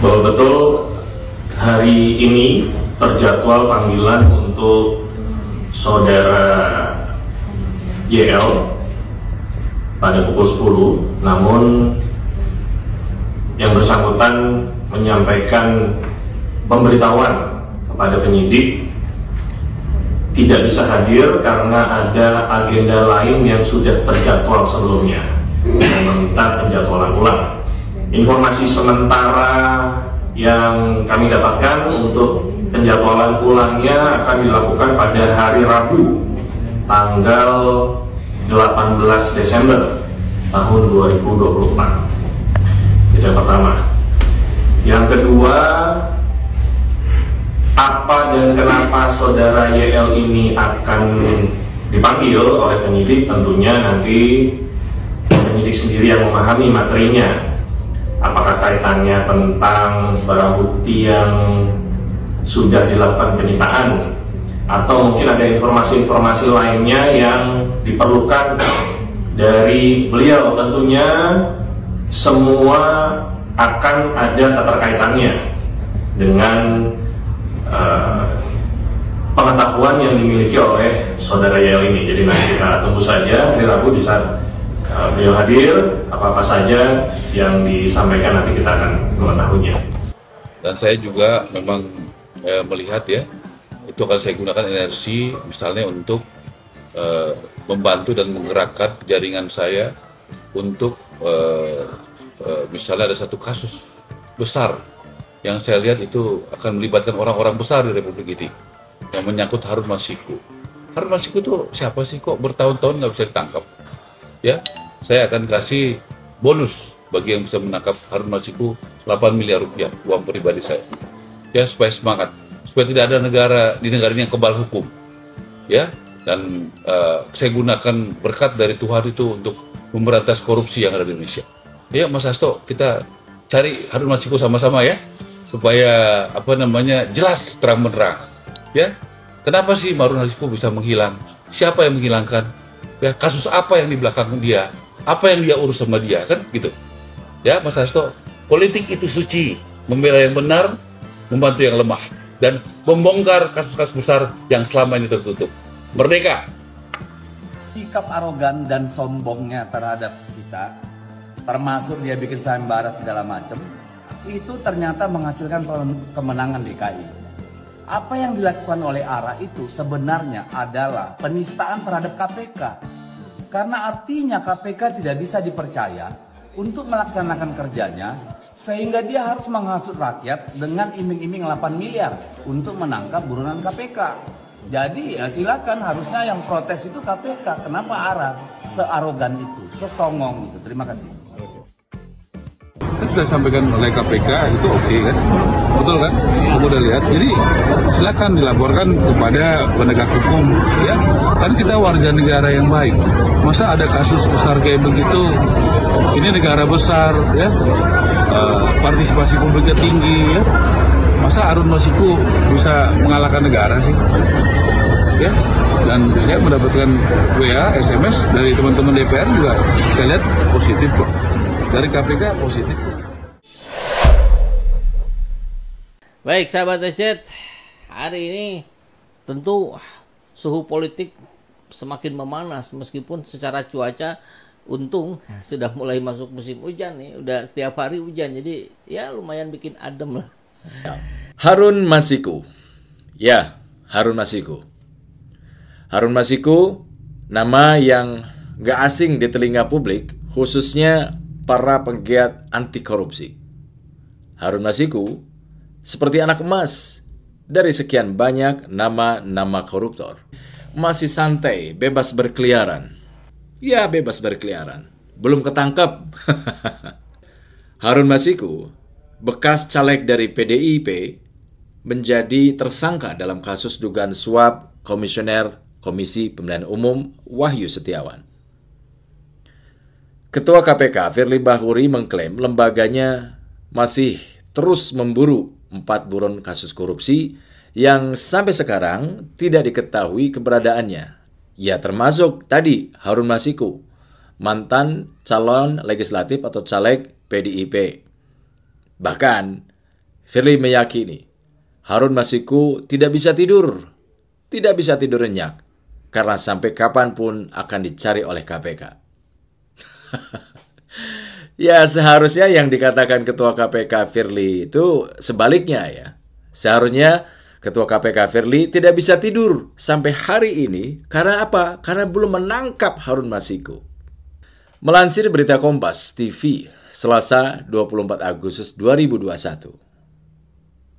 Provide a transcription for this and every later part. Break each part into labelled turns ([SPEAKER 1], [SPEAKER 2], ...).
[SPEAKER 1] bahwa betul hari ini terjadwal panggilan untuk saudara YL pada pukul 10, namun yang bersangkutan menyampaikan pemberitahuan kepada penyidik tidak bisa hadir karena ada agenda lain yang sudah terjadwal sebelumnya dan meminta penjadwalan ulang. Informasi sementara yang kami dapatkan untuk penjadwalan ulangnya akan dilakukan pada hari Rabu tanggal 18 Desember tahun 2024. Itu yang pertama. Yang kedua, apa dan kenapa saudara YL ini akan dipanggil oleh penyidik? Tentunya nanti penyidik sendiri yang memahami materinya. Apakah kaitannya tentang barang bukti yang sudah dilakukan penyitaan, atau mungkin ada informasi-informasi lainnya yang diperlukan dari beliau. Tentunya semua akan ada keterkaitannya dengan pengetahuan yang dimiliki oleh saudara YL ini. Jadi nanti kita tunggu saja hari Rabu di saat beliau hadir, apa-apa saja yang disampaikan nanti kita akan mengetahuinya.
[SPEAKER 2] Dan saya juga memang melihat ya, itu akan saya gunakan energi misalnya untuk membantu dan menggerakkan jaringan saya untuk misalnya ada satu kasus besar yang saya lihat itu akan melibatkan orang-orang besar di Republik ini yang menyangkut Harun Masiku. Harun Masiku itu siapa sih, kok bertahun-tahun nggak bisa ditangkap? Ya, saya akan kasih bonus bagi yang bisa menangkap Harun Masiku 8 miliar rupiah uang pribadi saya. Ya, supaya semangat, supaya tidak ada negara di negara ini yang kebal hukum. Ya, dan saya gunakan berkat dari Tuhan itu untuk memberantas korupsi yang ada di Indonesia. Ya, Mas Hasto, kita cari Harun Masiku sama-sama ya, supaya jelas terang menerang. Ya, kenapa sih Harun Masiku bisa menghilang? Siapa yang menghilangkan? Ya, kasus apa yang di belakang dia? Apa yang dia urus sama dia, kan gitu. Ya, Mas Hasto, politik itu suci, membela yang benar, membantu yang lemah, dan membongkar kasus-kasus besar yang selama ini tertutup. Merdeka!
[SPEAKER 3] Sikap arogan dan sombongnya terhadap kita, termasuk dia bikin sayembara segala macam, itu ternyata menghasilkan kemenangan DKI. Apa yang dilakukan oleh ARA itu sebenarnya adalah penistaan terhadap KPK. Karena artinya KPK tidak bisa dipercaya untuk melaksanakan kerjanya, sehingga dia harus menghasut rakyat dengan iming-iming 8 miliar untuk menangkap buronan KPK. Jadi ya silakan, harusnya yang protes itu KPK. Kenapa ARA searogan itu, sesongong itu? Terima kasih.
[SPEAKER 4] Kan sudah disampaikan oleh KPK itu oke kan, betul kan? Kamu udah lihat. Jadi silakan dilaporkan kepada penegak hukum ya. Kan kita warga negara yang baik. Masa ada kasus besar kayak begitu? Ini negara besar ya, partisipasi publiknya tinggi ya. Masa Harun Masiku bisa mengalahkan negara sih? Ya, dan saya mendapatkan WA, SMS dari teman-teman DPR juga saya lihat positif kok. Dari KPK positif.
[SPEAKER 5] Baik sahabat SZ, hari ini tentu suhu politik semakin memanas meskipun secara cuaca untung sudah mulai masuk musim hujan nih, udah setiap hari hujan, jadi ya lumayan bikin adem lah.
[SPEAKER 6] Harun Masiku. Ya, Harun Masiku. Harun Masiku, nama yang gak asing di telinga publik, khususnya para penggiat anti korupsi. Harun Masiku seperti anak emas dari sekian banyak nama-nama koruptor. Masih santai, bebas berkeliaran. Ya, bebas berkeliaran. Belum ketangkep. Harun Masiku, bekas caleg dari PDIP, menjadi tersangka dalam kasus dugaan suap Komisioner Komisi Pemilihan Umum Wahyu Setiawan. Ketua KPK Firly Bahuri mengklaim lembaganya masih terus memburu 4 buron kasus korupsi yang sampai sekarang tidak diketahui keberadaannya. Ya, termasuk tadi Harun Masiku, mantan calon legislatif atau caleg PDIP. Bahkan Firly meyakini Harun Masiku tidak bisa tidur nyenyak, karena sampai kapanpun akan dicari oleh KPK. Ya, seharusnya yang dikatakan Ketua KPK Firly itu sebaliknya ya. Seharusnya Ketua KPK Firly tidak bisa tidur sampai hari ini. Karena apa? Karena belum menangkap Harun Masiku. Melansir berita Kompas TV, Selasa 24 Agustus 2021.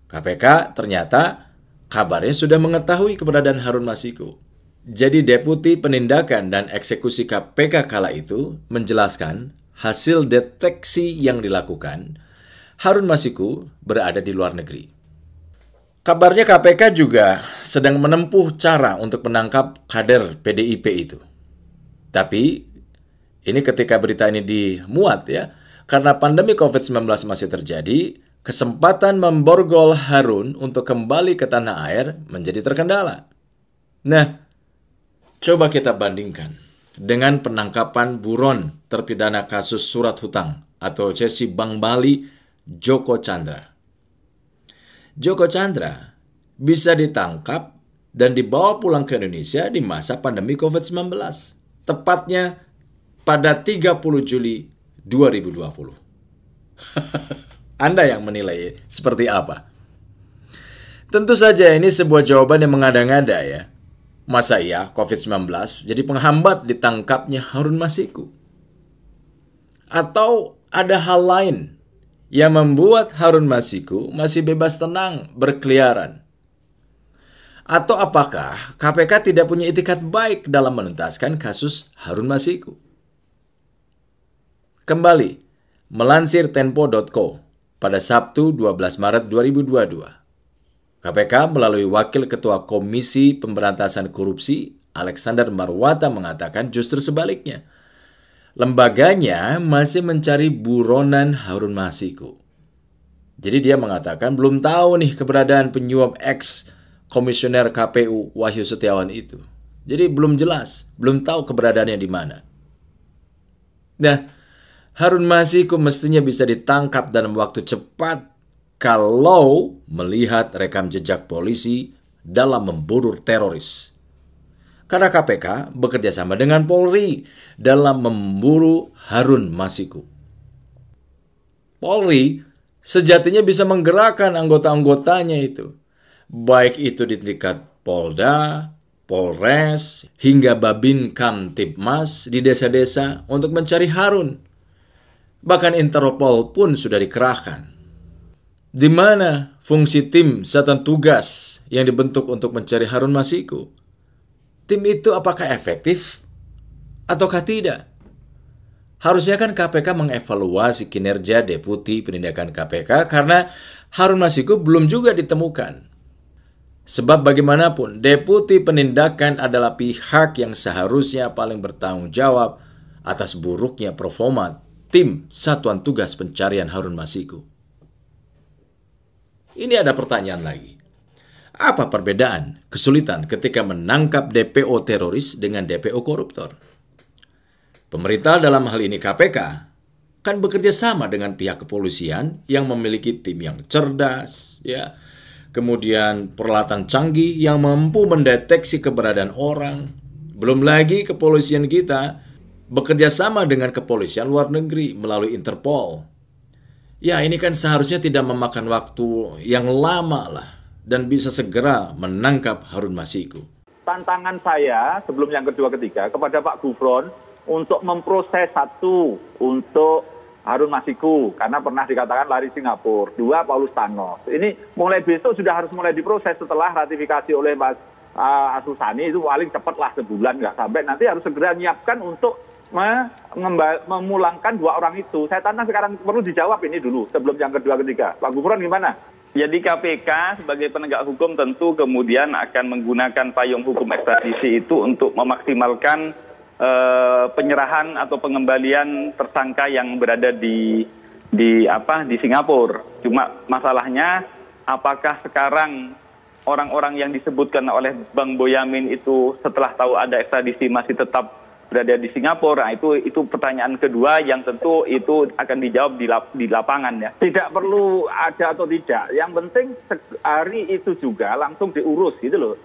[SPEAKER 6] KPK ternyata kabarnya sudah mengetahui keberadaan Harun Masiku. Jadi Deputi Penindakan dan Eksekusi KPK kala itu menjelaskan hasil deteksi yang dilakukan, Harun Masiku berada di luar negeri. Kabarnya KPK juga sedang menempuh cara untuk menangkap kader PDIP itu. Tapi ini ketika berita ini dimuat ya, karena pandemi COVID-19 masih terjadi, kesempatan memborgol Harun untuk kembali ke tanah air menjadi terkendala. Nah, coba kita bandingkan dengan penangkapan buron terpidana kasus surat hutang atau cesi Bank Bali, Joko Chandra. Joko Chandra bisa ditangkap dan dibawa pulang ke Indonesia di masa pandemi COVID-19, tepatnya pada 30 Juli 2020. Anda yang menilai seperti apa? Tentu saja ini sebuah jawaban yang mengada-ngada ya. Masa iya COVID-19 jadi penghambat ditangkapnya Harun Masiku? Atau ada hal lain yang membuat Harun Masiku masih bebas tenang berkeliaran? Atau apakah KPK tidak punya itikat baik dalam menuntaskan kasus Harun Masiku? Kembali, melansir tempo.co pada Sabtu 12 Maret 2022, KPK melalui Wakil Ketua Komisi Pemberantasan Korupsi, Alexander Marwata mengatakan justru sebaliknya. Lembaganya masih mencari buronan Harun Masiku. Jadi dia mengatakan belum tahu nih keberadaan penyuap ex-komisioner KPU Wahyu Setiawan itu. Jadi belum jelas, belum tahu keberadaannya di mana. Nah, Harun Masiku mestinya bisa ditangkap dalam waktu cepat kalau melihat rekam jejak polisi dalam memburu teroris. Karena KPK bekerja sama dengan Polri dalam memburu Harun Masiku. Polri sejatinya bisa menggerakkan anggota-anggotanya itu, baik itu di tingkat Polda, Polres, hingga Babin Kamtibmas di desa-desa untuk mencari Harun. Bahkan Interpol pun sudah dikerahkan. Di mana fungsi tim satuan tugas yang dibentuk untuk mencari Harun Masiku? Tim itu apakah efektif ataukah tidak? Harusnya kan KPK mengevaluasi kinerja Deputi Penindakan KPK karena Harun Masiku belum juga ditemukan. Sebab bagaimanapun Deputi Penindakan adalah pihak yang seharusnya paling bertanggung jawab atas buruknya performa tim Satuan Tugas Pencarian Harun Masiku. Ini ada pertanyaan lagi. Apa perbedaan, kesulitan ketika menangkap DPO teroris dengan DPO koruptor? Pemerintah dalam hal ini KPK kan bekerja sama dengan pihak kepolisian yang memiliki tim yang cerdas, ya. Kemudian peralatan canggih yang mampu mendeteksi keberadaan orang. Belum lagi kepolisian kita bekerja sama dengan kepolisian luar negeri melalui Interpol. Ya, ini kan seharusnya tidak memakan waktu yang lama lah dan bisa segera menangkap Harun Masiku.
[SPEAKER 7] Tantangan saya sebelum yang kedua ketiga kepada Pak Gufron untuk memproses satu untuk Harun Masiku karena pernah dikatakan lari Singapura, dua Paulus Thanos. Ini mulai besok sudah harus mulai diproses setelah ratifikasi oleh Mas Arsul Sani, itu paling cepat lah sebulan nggak sampai, nanti harus segera menyiapkan untuk memulangkan dua orang itu. Saya tanya sekarang perlu dijawab ini dulu sebelum yang kedua ketiga. Pak Gufron gimana?
[SPEAKER 8] Jadi KPK sebagai penegak hukum tentu kemudian akan menggunakan payung hukum ekstradisi itu untuk memaksimalkan penyerahan atau pengembalian tersangka yang berada di Singapura. Cuma masalahnya apakah sekarang orang-orang yang disebutkan oleh Bang Boyamin itu setelah tahu ada ekstradisi masih tetap berada di Singapura. Nah, itu pertanyaan kedua yang tentu itu akan dijawab di lapangan ya. Tidak perlu ada atau tidak. Yang penting hari itu juga langsung diurus gitu loh.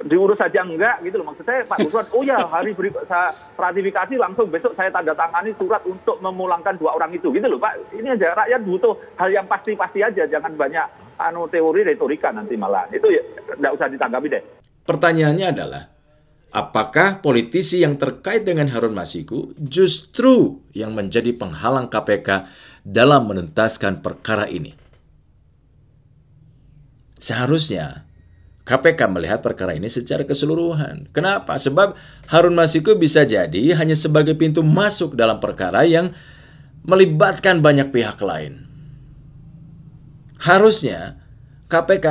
[SPEAKER 8] Diurus saja enggak gitu loh. Maksud saya Pak Gufron, oh ya hari berikut saya ratifikasi langsung besok saya tanda tangani surat untuk memulangkan 2 orang itu gitu loh Pak. Ini aja rakyat butuh hal yang pasti-pasti aja, jangan banyak teori retorika nanti malah. Itu ya enggak usah ditanggapi deh.
[SPEAKER 6] Pertanyaannya adalah, apakah politisi yang terkait dengan Harun Masiku justru yang menjadi penghalang KPK dalam menuntaskan perkara ini? Seharusnya KPK melihat perkara ini secara keseluruhan. Kenapa? Sebab Harun Masiku bisa jadi hanya sebagai pintu masuk dalam perkara yang melibatkan banyak pihak lain. Harusnya KPK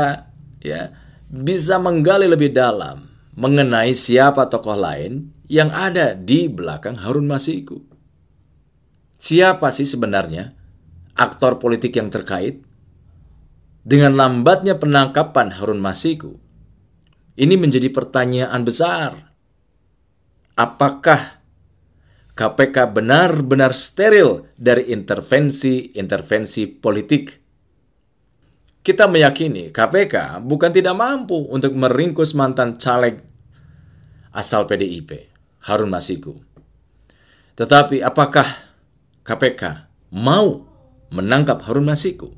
[SPEAKER 6] ya bisa menggali lebih dalam mengenai siapa tokoh lain yang ada di belakang Harun Masiku. Siapa sih sebenarnya aktor politik yang terkait dengan lambatnya penangkapan Harun Masiku? Ini menjadi pertanyaan besar. Apakah KPK benar-benar steril dari intervensi politik? Kita meyakini KPK bukan tidak mampu untuk meringkus mantan caleg asal PDIP, Harun Masiku. Tetapi apakah KPK mau menangkap Harun Masiku?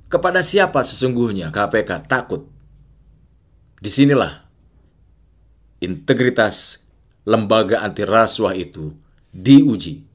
[SPEAKER 6] Kepada siapa sesungguhnya KPK takut? Disinilah integritas lembaga anti rasuah itu diuji.